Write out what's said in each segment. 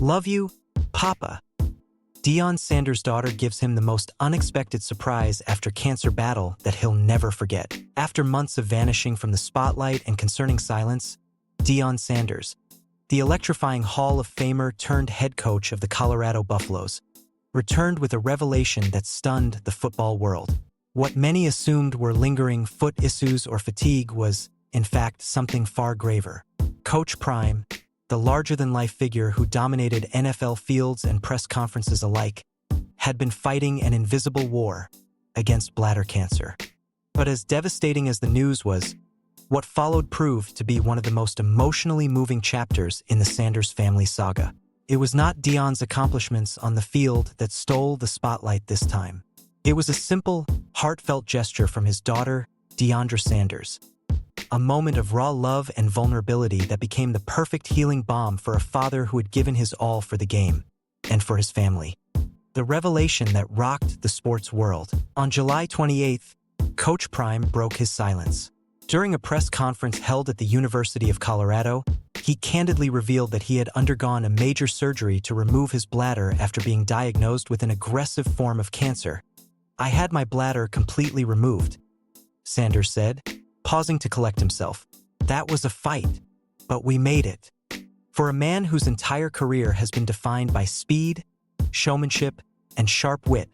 Love you, Papa. Deion Sanders' daughter gives him the most unexpected surprise after cancer battle that he'll never forget. After months of vanishing from the spotlight and concerning silence, Deion Sanders, the electrifying Hall of Famer turned head coach of the Colorado Buffaloes, returned with a revelation that stunned the football world. What many assumed were lingering foot issues or fatigue was, in fact, something far graver. Coach Prime, the larger-than-life figure who dominated NFL fields and press conferences alike, had been fighting an invisible war against bladder cancer. But as devastating as the news was, what followed proved to be one of the most emotionally moving chapters in the Sanders family saga. It was not Deion's accomplishments on the field that stole the spotlight this time. It was a simple, heartfelt gesture from his daughter, Deondra Sanders. A moment of raw love and vulnerability that became the perfect healing balm for a father who had given his all for the game and for his family. The revelation that rocked the sports world. On July 28th, Coach Prime broke his silence. During a press conference held at the University of Colorado, he candidly revealed that he had undergone a major surgery to remove his bladder after being diagnosed with an aggressive form of cancer. "I had my bladder completely removed," Sanders said, pausing to collect himself. "That was a fight, but we made it." For a man whose entire career has been defined by speed, showmanship, and sharp wit,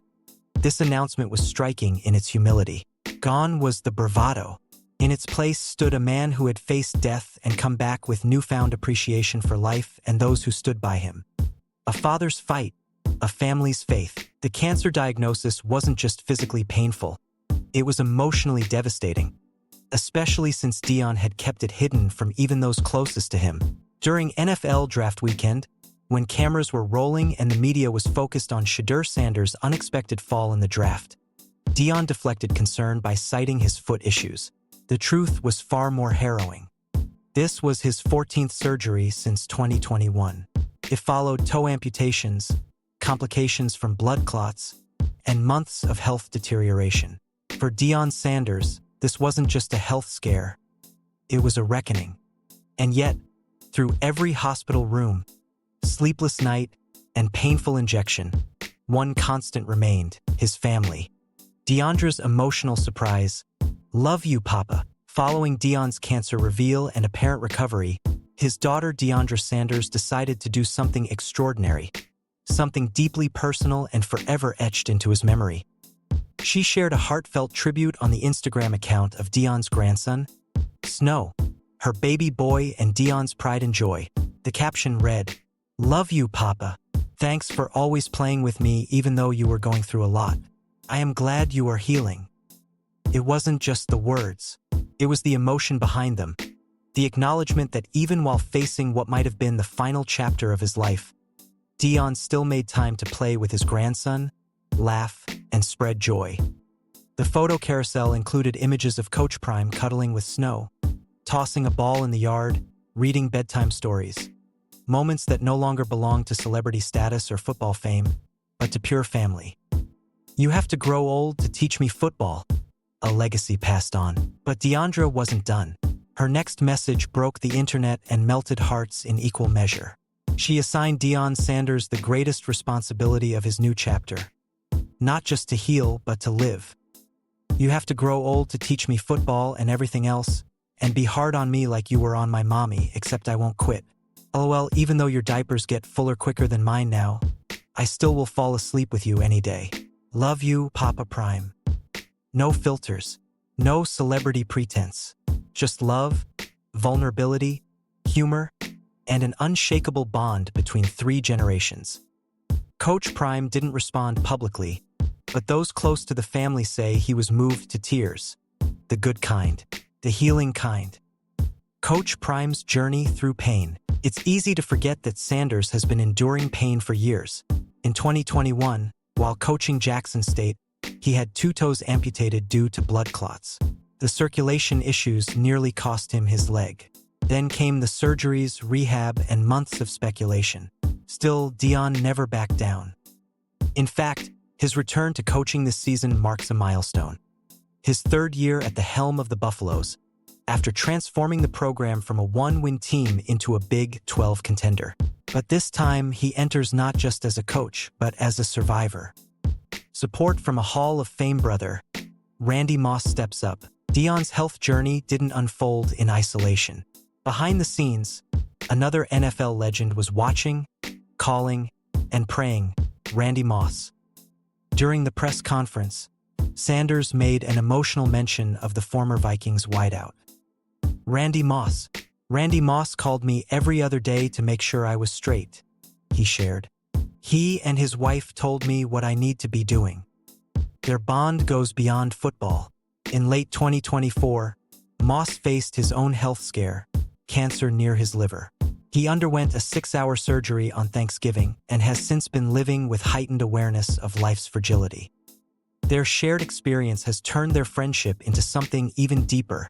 this announcement was striking in its humility. Gone was the bravado. In its place stood a man who had faced death and come back with newfound appreciation for life and those who stood by him. A father's fight, a family's faith. The cancer diagnosis wasn't just physically painful, it was emotionally devastating, especially since Deion had kept it hidden from even those closest to him. During NFL draft weekend, when cameras were rolling and the media was focused on Shaduer Sanders' unexpected fall in the draft, Deion deflected concern by citing his foot issues. The truth was far more harrowing. This was his 14th surgery since 2021. It followed toe amputations, complications from blood clots, and months of health deterioration. For Deion Sanders, this wasn't just a health scare, it was a reckoning. And yet, through every hospital room, sleepless night, and painful injection, one constant remained: his family. Deondra's emotional surprise, "Love you, Papa." Following Deion's cancer reveal and apparent recovery, his daughter Deondra Sanders decided to do something extraordinary, something deeply personal and forever etched into his memory. She shared a heartfelt tribute on the Instagram account of Deion's grandson, Snow, her baby boy and Deion's pride and joy. The caption read, "Love you, Papa. Thanks for always playing with me even though you were going through a lot. I am glad you are healing." It wasn't just the words, it was the emotion behind them. The acknowledgement that even while facing what might have been the final chapter of his life, Deion still made time to play with his grandson, laugh, and spread joy. The photo carousel included images of Coach Prime cuddling with Snow, tossing a ball in the yard, reading bedtime stories. Moments that no longer belonged to celebrity status or football fame, but to pure family. "You have to grow old to teach me football," a legacy passed on. But Deondra wasn't done. Her next message broke the internet and melted hearts in equal measure. She assigned Deion Sanders the greatest responsibility of his new chapter. Not just to heal, but to live. "You have to grow old to teach me football and everything else, and be hard on me like you were on my mommy, except I won't quit. LOL, even though your diapers get fuller quicker than mine now, I still will fall asleep with you any day. Love you, Papa Prime." No filters, no celebrity pretense, just love, vulnerability, humor, and an unshakable bond between 3 generations. Coach Prime didn't respond publicly, but those close to the family say he was moved to tears. The good kind, the healing kind. Coach Prime's journey through pain. It's easy to forget that Sanders has been enduring pain for years. In 2021, while coaching Jackson State, he had 2 toes amputated due to blood clots. The circulation issues nearly cost him his leg. Then came the surgeries, rehab, and months of speculation. Still, Deion never backed down. In fact, his return to coaching this season marks a milestone. His 3rd year at the helm of the Buffaloes, after transforming the program from a 1-win team into a Big 12 contender. But this time, he enters not just as a coach, but as a survivor. Support from a Hall of Fame brother, Randy Moss steps up. Deion's health journey didn't unfold in isolation. Behind the scenes, another NFL legend was watching, calling, and praying, Randy Moss. During the press conference, Sanders made an emotional mention of the former Vikings wideout. Randy Moss. Randy Moss called me every other day to make sure I was straight, he shared. He and his wife told me what I need to be doing. Their bond goes beyond football. In late 2024, Moss faced his own health scare, cancer near his liver. He underwent a 6-hour surgery on Thanksgiving and has since been living with heightened awareness of life's fragility. Their shared experience has turned their friendship into something even deeper,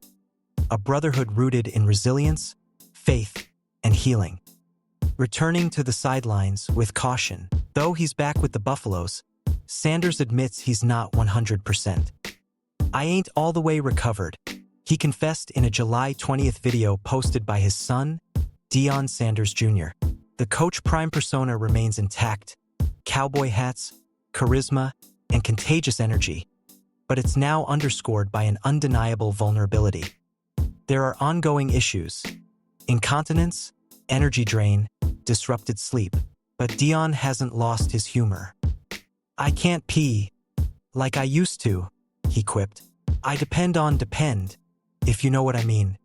a brotherhood rooted in resilience, faith, and healing. Returning to the sidelines with caution, though he's back with the Buffaloes, Sanders admits he's not 100%. "I ain't all the way recovered," he confessed in a July 20th video posted by his son, Deion Sanders Jr. The Coach Prime persona remains intact, cowboy hats, charisma, and contagious energy, but it's now underscored by an undeniable vulnerability. There are ongoing issues: incontinence, energy drain, disrupted sleep, but Deion hasn't lost his humor. "I can't pee like I used to," he quipped. "I depend, if you know what I mean."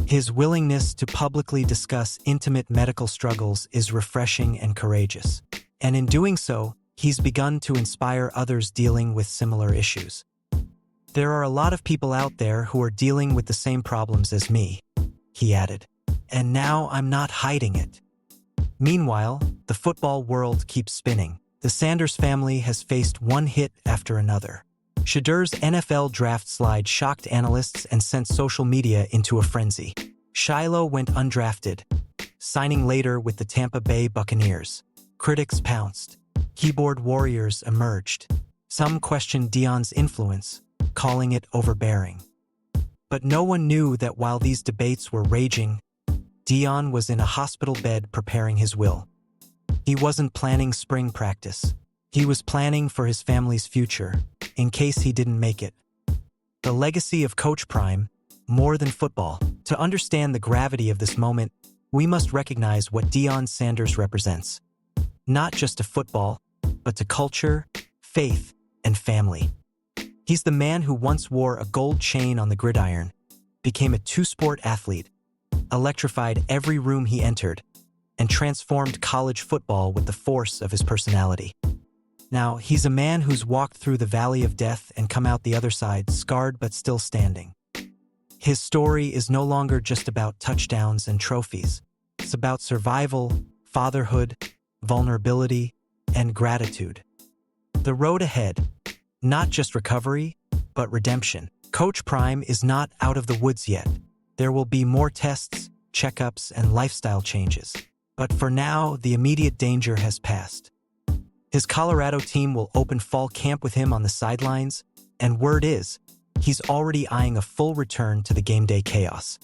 His willingness to publicly discuss intimate medical struggles is refreshing and courageous. And in doing so, he's begun to inspire others dealing with similar issues. "There are a lot of people out there who are dealing with the same problems as me," he added. "And now I'm not hiding it." Meanwhile, the football world keeps spinning. The Sanders family has faced one hit after another. Shaduer's NFL draft slide shocked analysts and sent social media into a frenzy. Shiloh went undrafted, signing later with the Tampa Bay Buccaneers. Critics pounced. Keyboard warriors emerged. Some questioned Deion's influence, calling it overbearing. But no one knew that while these debates were raging, Deion was in a hospital bed preparing his will. He wasn't planning spring practice. He was planning for his family's future, in case he didn't make it. The legacy of Coach Prime, more than football. To understand the gravity of this moment, we must recognize what Deion Sanders represents. Not just to football, but to culture, faith, and family. He's the man who once wore a gold chain on the gridiron, became a two-sport athlete, electrified every room he entered, and transformed college football with the force of his personality. Now, he's a man who's walked through the valley of death and come out the other side scarred but still standing. His story is no longer just about touchdowns and trophies. It's about survival, fatherhood, vulnerability, and gratitude. The road ahead, not just recovery, but redemption. Coach Prime is not out of the woods yet. There will be more tests, checkups, and lifestyle changes. But for now, the immediate danger has passed. His Colorado team will open fall camp with him on the sidelines, and word is, he's already eyeing a full return to the game day chaos.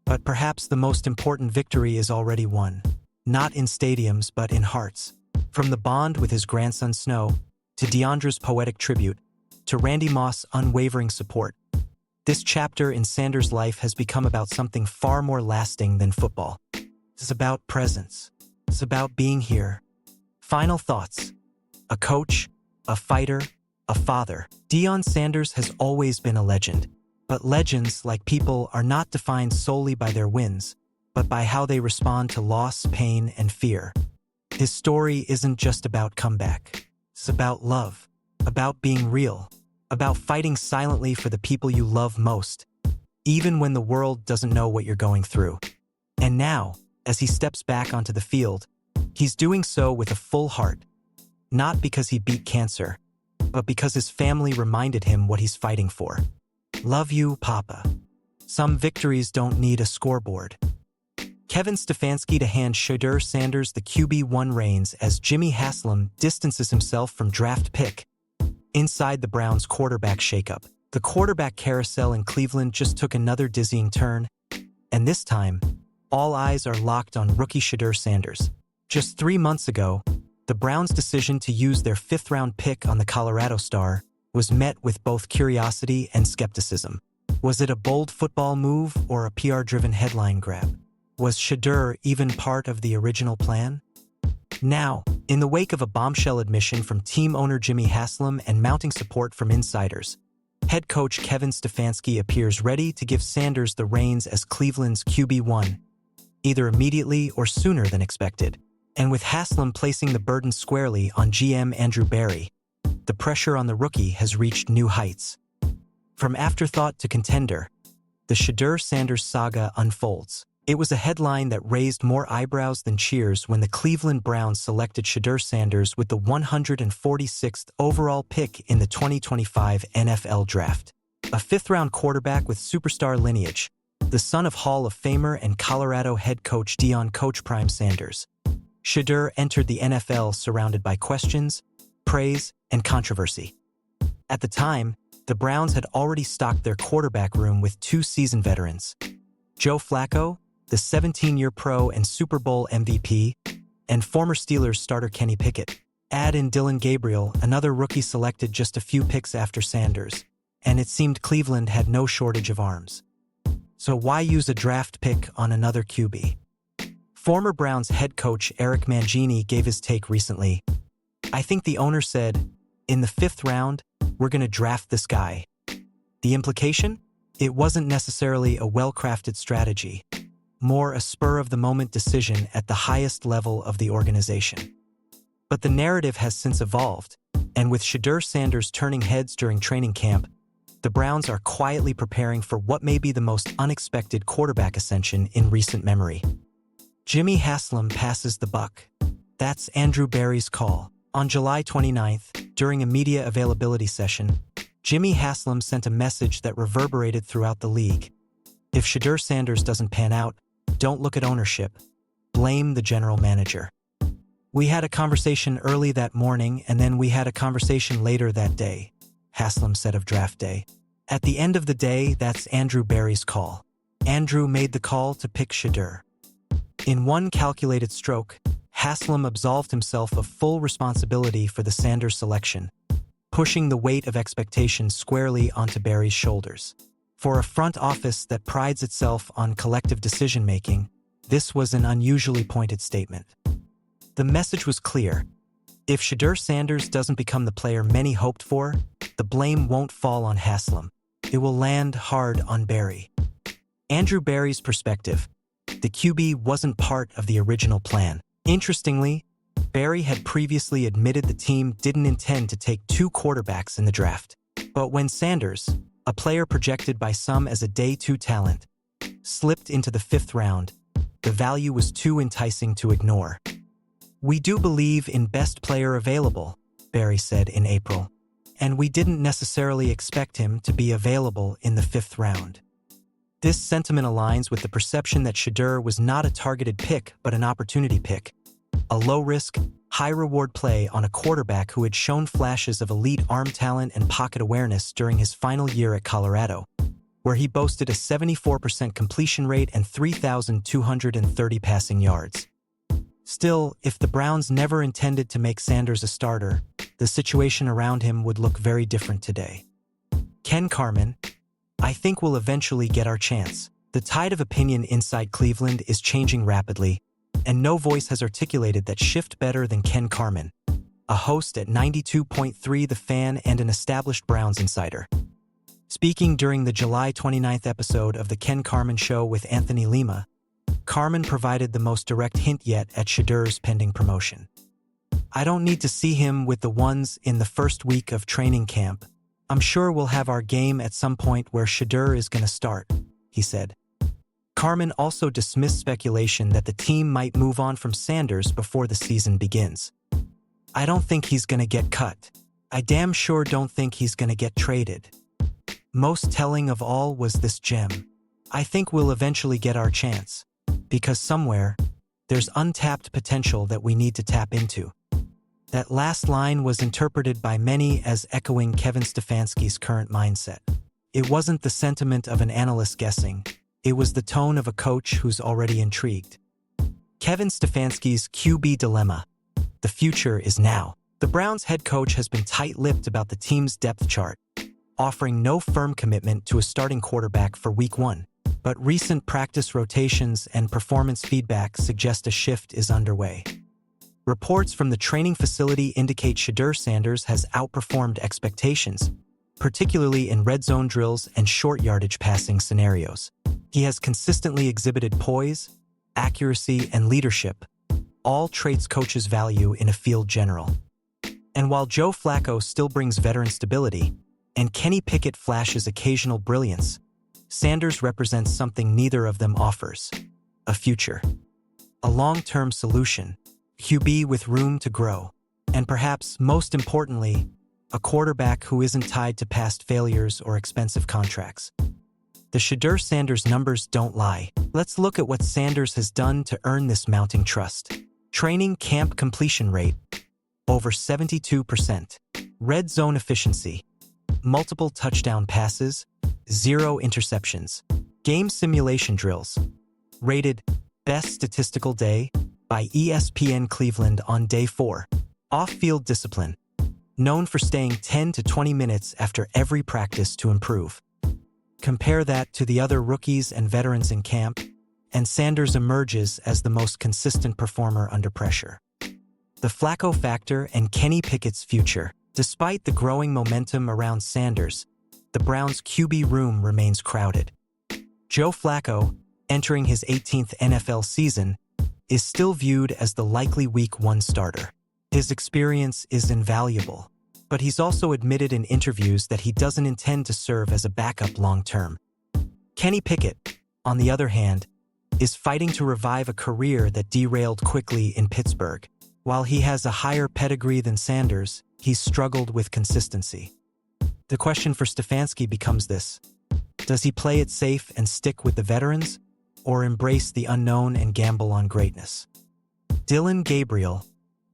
But perhaps the most important victory is already won. Not in stadiums, but in hearts. From the bond with his grandson Snow, to Deiondra's poetic tribute, to Randy Moss' unwavering support, this chapter in Sanders' life has become about something far more lasting than football. It's about presence. It's about being here. Final thoughts. A coach, a fighter, a father. Deion Sanders has always been a legend. But legends, like people, are not defined solely by their wins, but by how they respond to loss, pain, and fear. His story isn't just about comeback. It's about love, about being real, about fighting silently for the people you love most, even when the world doesn't know what you're going through. And now, as he steps back onto the field, he's doing so with a full heart, not because he beat cancer, but because his family reminded him what he's fighting for. Love you, Papa. Some victories don't need a scoreboard. Kevin Stefanski to hand Shaduer Sanders the QB1 reins as Jimmy Hasslam distances himself from draft pick. Inside the Browns' quarterback shakeup, the quarterback carousel in Cleveland just took another dizzying turn, and this time, all eyes are locked on rookie Shaduer Sanders. Just 3 months ago, the Browns' decision to use their fifth-round pick on the Colorado star was met with both curiosity and skepticism. Was it a bold football move or a PR-driven headline grab? Was Shaduer even part of the original plan? Now, in the wake of a bombshell admission from team owner Jimmy Hasslam and mounting support from insiders, head coach Kevin Stefanski appears ready to give Sanders the reins as Cleveland's QB1, either immediately or sooner than expected. And with Hasslam placing the burden squarely on GM Andrew Berry, the pressure on the rookie has reached new heights. From afterthought to contender, the Shaduer-Sanders saga unfolds. It was a headline that raised more eyebrows than cheers when the Cleveland Browns selected Shaduer-Sanders with the 146th overall pick in the 2025 NFL Draft. A fifth-round quarterback with superstar lineage, the son of Hall of Famer and Colorado head coach Deion Coach Prime Sanders. Shaduer entered the NFL surrounded by questions, praise, and controversy. At the time, the Browns had already stocked their quarterback room with 2 seasoned veterans: Joe Flacco, the 17-year pro and Super Bowl MVP, and former Steelers starter Kenny Pickett. Add in Dylan Gabriel, another rookie selected just a few picks after Sanders, and it seemed Cleveland had no shortage of arms. So why use a draft pick on another QB? Former Browns head coach Eric Mangini gave his take recently. "I think the owner said, in the 5th round, we're going to draft this guy." The implication? It wasn't necessarily a well-crafted strategy, more a spur-of-the-moment decision at the highest level of the organization. But the narrative has since evolved, and with Shaduer-Sanders turning heads during training camp, the Browns are quietly preparing for what may be the most unexpected quarterback ascension in recent memory. Jimmy Hasslam passes the buck. That's Andrew Berry's call. On July 29th, during a media availability session, Jimmy Hasslam sent a message that reverberated throughout the league. If Shaduer-Sanders doesn't pan out, don't look at ownership. Blame the general manager. "We had a conversation early that morning, and then we had a conversation later that day," Hasslam said of draft day. At the end of the day, that's Andrew Berry's call. Andrew made the call to pick Shaduer. In one calculated stroke, Hasslam absolved himself of full responsibility for the Sanders selection, pushing the weight of expectations squarely onto Berry's shoulders. For a front office that prides itself on collective decision-making, this was an unusually pointed statement. The message was clear. If Shaduer-Sanders doesn't become the player many hoped for, the blame won't fall on Hasslam. It will land hard on Berry. Andrew Berry's perspective: the QB wasn't part of the original plan. Interestingly, Berry had previously admitted the team didn't intend to take 2 quarterbacks in the draft. But when Sanders, a player projected by some as a day 2 talent, slipped into the 5th round, the value was too enticing to ignore. "We do believe in best player available," Berry said in April, "and we didn't necessarily expect him to be available in the 5th round." This sentiment aligns with the perception that Shaduer was not a targeted pick but an opportunity pick, a low-risk, high-reward play on a quarterback who had shown flashes of elite arm talent and pocket awareness during his final year at Colorado, where he boasted a 74% completion rate and 3,230 passing yards. Still, if the Browns never intended to make Sanders a starter, the situation around him would look very different today. Ken Carman: "I think we'll eventually get our chance." The tide of opinion inside Cleveland is changing rapidly, and no voice has articulated that shift better than Ken Carman, a host at 92.3 The Fan and an established Browns insider. Speaking during the July 29th episode of The Ken Carman Show with Anthony Lima, Carman provided the most direct hint yet at Shaduer's pending promotion. "I don't need to see him with the ones in the first week of training camp. I'm sure we'll have our game at some point where Shaduer is going to start," he said. Carman also dismissed speculation that the team might move on from Sanders before the season begins. "I don't think he's going to get cut. I damn sure don't think he's going to get traded. Most telling of all was this gem. I think we'll eventually get our chance, because somewhere, there's untapped potential that we need to tap into." That last line was interpreted by many as echoing Kevin Stefanski's current mindset. It wasn't the sentiment of an analyst guessing. It was the tone of a coach who's already intrigued. Kevin Stefanski's QB dilemma. The future is now. The Browns head coach has been tight-lipped about the team's depth chart, offering no firm commitment to a starting quarterback for Week 1. But recent practice rotations and performance feedback suggest a shift is underway. Reports from the training facility indicate Shaduer Sanders has outperformed expectations, particularly in red zone drills and short yardage passing scenarios. He has consistently exhibited poise, accuracy, and leadership, all traits coaches value in a field general. And while Joe Flacco still brings veteran stability, and Kenny Pickett flashes occasional brilliance, Sanders represents something neither of them offers: a future, a long-term solution, QB with room to grow, and perhaps most importantly, a quarterback who isn't tied to past failures or expensive contracts. The Shaduer Sanders numbers don't lie. Let's look at what Sanders has done to earn this mounting trust. Training camp completion rate, over 72%. Red zone efficiency, multiple touchdown passes, 0 interceptions. Game simulation drills, rated Best Statistical Day by ESPN Cleveland on Day 4. Off-field discipline, known for staying 10 to 20 minutes after every practice to improve. Compare that to the other rookies and veterans in camp, and Sanders emerges as the most consistent performer under pressure. The Flacco factor and Kenny Pickett's future. Despite the growing momentum around Sanders, the Browns' QB room remains crowded. Joe Flacco, entering his 18th NFL season, is still viewed as the likely Week 1 starter. His experience is invaluable, but he's also admitted in interviews that he doesn't intend to serve as a backup long-term. Kenny Pickett, on the other hand, is fighting to revive a career that derailed quickly in Pittsburgh. While he has a higher pedigree than Sanders, he's struggled with consistency. The question for Stefanski becomes this: does he play it safe and stick with the veterans, or embrace the unknown and gamble on greatness? Dylan Gabriel,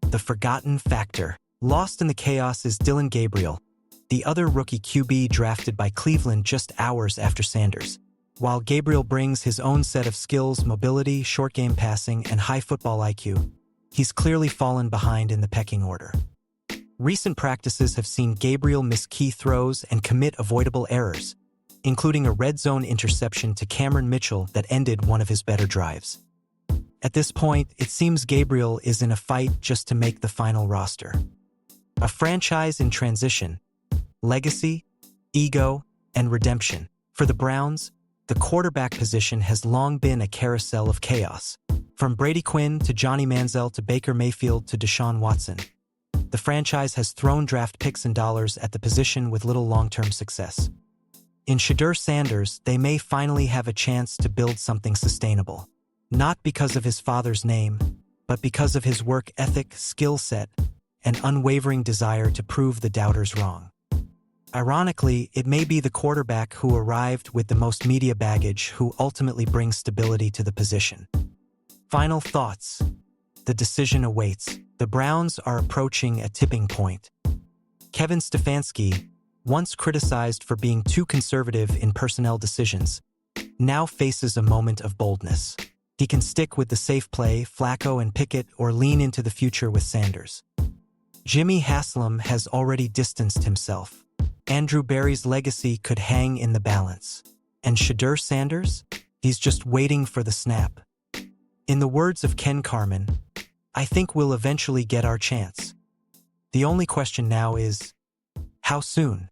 the forgotten factor. Lost in the chaos is Dylan Gabriel, the other rookie QB drafted by Cleveland just hours after Sanders. While Gabriel brings his own set of skills, mobility, short game passing, and high football IQ, he's clearly fallen behind in the pecking order. Recent practices have seen Gabriel miss key throws and commit avoidable errors, including a red zone interception to Cameron Mitchell that ended one of his better drives. At this point, it seems Gabriel is in a fight just to make the final roster. A franchise in transition, legacy, ego, and redemption. For the Browns, the quarterback position has long been a carousel of chaos. From Brady Quinn to Johnny Manziel to Baker Mayfield to Deshaun Watson, the franchise has thrown draft picks and dollars at the position with little long-term success. In Shaduer Sanders, they may finally have a chance to build something sustainable. Not because of his father's name, but because of his work ethic, skill set, and unwavering desire to prove the doubters wrong. Ironically, it may be the quarterback who arrived with the most media baggage who ultimately brings stability to the position. Final thoughts. The decision awaits. The Browns are approaching a tipping point. Kevin Stefanski, once criticized for being too conservative in personnel decisions, now faces a moment of boldness. He can stick with the safe play, Flacco and Pickett, or lean into the future with Sanders. Jimmy Hasslam has already distanced himself. Andrew Berry's legacy could hang in the balance. And Shaduer Sanders? He's just waiting for the snap. In the words of Ken Carman, I think we'll eventually get our chance. The only question now is, how soon?